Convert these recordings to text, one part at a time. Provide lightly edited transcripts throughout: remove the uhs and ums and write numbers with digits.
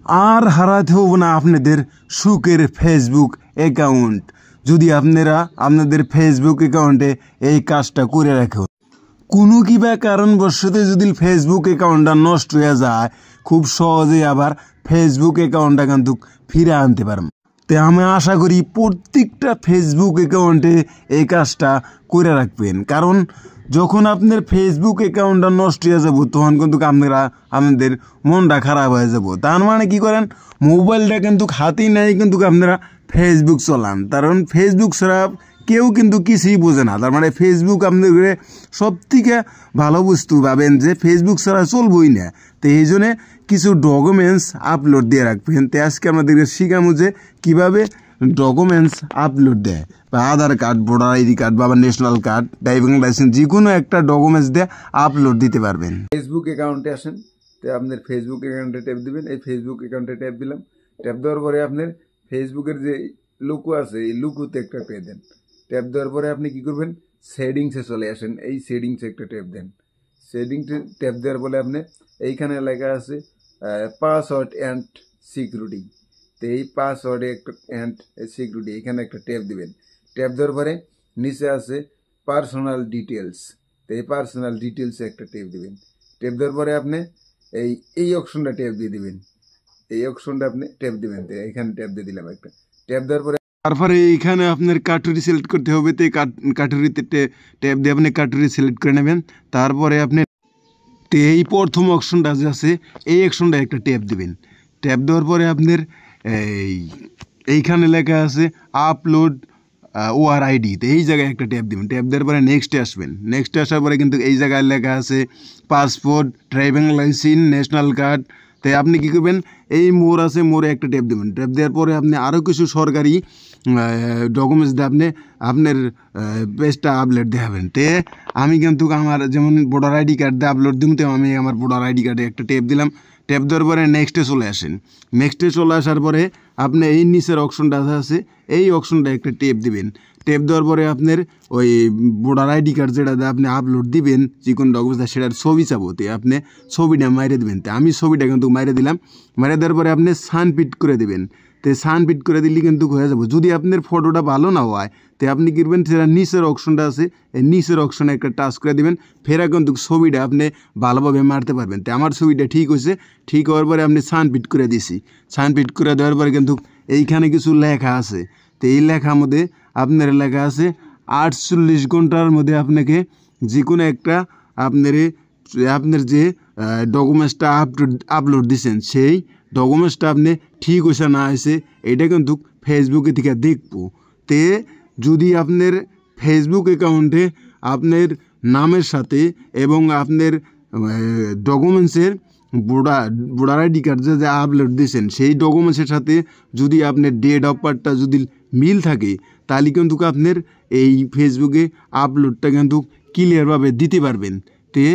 আর হারাতে হবে না আপনাদের সুখের ফেসবুক অ্যাকাউন্ট যদি আপনারা আপনাদের ফেসবুক অ্যাকাউন্টে এই কাজটা করে রাখেন। কোনো কিবা কারণবশত যদি ফেসবুক অ্যাকাউন্টটা নষ্ট হয়ে যায় খুব সহজেই আবার ফেসবুক অ্যাকাউন্টটা কিন্তু ফিরে আনতে পারবেন। তো আমি আশা করি প্রত্যেকটা ফেসবুক অ্যাকাউন্টে এই কাজটা করে রাখবেন, কারণ যখন আপনার ফেসবুক অ্যাকাউন্টটা নষ্ট হয়ে যাব তখন কিন্তু আপনারা আপনাদের মনটা খারাপ হয়ে যাব। তার মানে কি করেন, মোবাইলটা কিন্তু হাতেই নাই কিন্তু আপনারা ফেসবুক চলান, কারণ ফেসবুক ছাড়া কেউ কিন্তু কিছুই বোঝে না। তার মানে ফেসবুক আপনাদের সব থেকে ভালো বস্তু ভাবেন যে ফেসবুক ছাড়া চলবই না। তো এই জন্যে কিছু ডকুমেন্টস আপলোড দিয়ে রাখবেন। তো আজকে আমাদেরকে শিখামো যে কীভাবে ডকুমেন্টস আপলোড দেয়, বা আধার কার্ড, ভোটার আইডি কার্ড বা ন্যাশনাল কার্ড, ড্রাইভিং লাইসেন্স, যে কোনো একটা ডকুমেন্টস দিয়ে আপলোড দিতে পারবেন। ফেসবুক অ্যাকাউন্টে আসেন, তো আপনার ফেসবুক অ্যাকাউন্টে ট্যাপ দিবেন। এই ফেসবুক অ্যাকাউন্টে ট্যাপ দিলাম। ট্যাপ দেওয়ার পরে আপনার ফেসবুকের যে লুকো আছে এই লুকোতে একটা ট্যাপ দেন। ট্যাপ দেওয়ার পরে আপনি কি করবেন, সেটিংসে চলে আসেন। এই সেটিংসে একটা ট্যাপ দেন। সেটিংসে ট্যাপ দেওয়ার পরে আপনি এইখানে লেখা আছে পাসওয়ার্ড অ্যান্ড সিকিউরিটি। তো এই পাসওয়ার্ড অ্যান্ড সিকিউরিটি এখানে একটা ট্যাপ দিবেন। ট্যাপ দেওয়ার পরে নিচে আছে পার্সোনাল ডিটেলস। তো এই পার্সোনাল ডিটেলসে একটা ট্যাপ দিবেন। ট্যাপ দেওয়ার পরে আপনি এই অপশনটা ট্যাপ দিয়ে দিবেন। এই অপশনটা আপনি ট্যাপ দিবেন। তো এখানে ট্যাপ দিয়ে দিলাম একটা। ট্যাপ দেওয়ার পরে তারপরে এইখানে আপনার কাটুরি সিলেক্ট করতে হবে। তো এই কাটুরিতে ট্যাপ দিয়ে আপনি কাটুরি সিলেক্ট করে নেবেন। তারপরে আপনি এই প্রথম অপশনটা যে আছে এই অপশনটা একটা ট্যাপ দিবেন। ট্যাপ দেওয়ার পরে আপনার এইখানে লেখা আছে আপলোড ওআর আইডি। তো এই জায়গায় একটা ট্যাপ দিবেন। ট্যাপ দেওয়ার পরে নেক্সটে আসবেন। নেক্সটে আসার পরে কিন্তু এই জায়গায় লেখা আছে passport, driving licence, national card. তাই আপনি কী করবেন, এই মোর আছে, মোরে একটা ট্যাপ দেবেন। ট্যাপ দেওয়ার পরে আপনি আরও কিছু সরকারি ডকুমেন্টস দিয়ে আপনি আপনার পেজটা আপলোড দেখাবেন। তে আমি কিন্তু আমার যেমন ভোটার আইডি কার্ড দিয়ে আপলোড দিম, তো আমি আমার ভোটার আইডি কার্ডে একটা ট্যাপ দিলাম। ট্যাপ দেওয়ার পরে নেক্সটে চলে আসেন। নেক্সটে চলে আসার পরে আপনি এই নিচের অপশনটা আছে এই অপশনটা একটা ট্যাপ দিবেন। ট্যাপ দেওয়ার পরে আপনার ওই ভোটার আইডি কার্ড যেটা আপনি আপলোড দিবেন যে কোনো ডকুমেন্টস সেটার ছবি চাবতে আপনি ছবিটা মাইরে দেবেন। তো আমি ছবিটা কিন্তু মাইরে দিলাম। মাইরে দেওয়ার পরে আপনি সানপিট করে দেবেন। তো সানপিট করে দিলে কিন্তু হয়ে যাবো। যদি আপনার ফটোটা ভালো না হয় তো আপনি কী করবেন, সেটা নিচের অপশনটা আছে এই নিচের অপশনে একটা টাচ করে দেবেন। ফেরা কিন্তু ছবিটা আপনি ভালোভাবে মারতে পারবেন। তো আমার ছবিটা ঠিক হয়েছে। ঠিক হওয়ার পরে আপনি সানপিট করে দিছি। সানপিট করে দেওয়ার পরে কিন্তু এইখানে কিছু লেখা আছে। তো এই লেখার মধ্যে আপনার লেখা আছে 48 ঘন্টার মধ্যে আপনাকে যে কোনো একটা আপনার যে ডকুমেন্টসটা আপলোড দিচ্ছেন সেই ডকুমেন্টসটা আপনি ঠিক হয়েছে না হয়েছে এটা কিন্তু ফেসবুকে থেকে দেখবো। তে যদি আপনার ফেসবুক অ্যাকাউন্টে আপনার নামের সাথে এবং আপনার ডকুমেন্টসের ভোটার আইডি কার্ড যে আপলোড দিয়েছেন সেই ডকুমেন্টসের সাথে যদি আপনার ডেট অফ বার্থটা যদি মিল থাকে তাহলে কিন্তু আপনার এই ফেসবুকে আপলোডটা কিন্তু ক্লিয়ারভাবে দিতে পারবেন। তে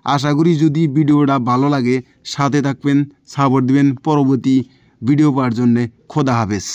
আশা করি যদি ভিডিওটা ভালো লাগে সাথে থাকবেন, সাপোর্ট দিবেন পরবর্তী ভিডিও পাওয়ার জন্যে। খোদা হাফেজ।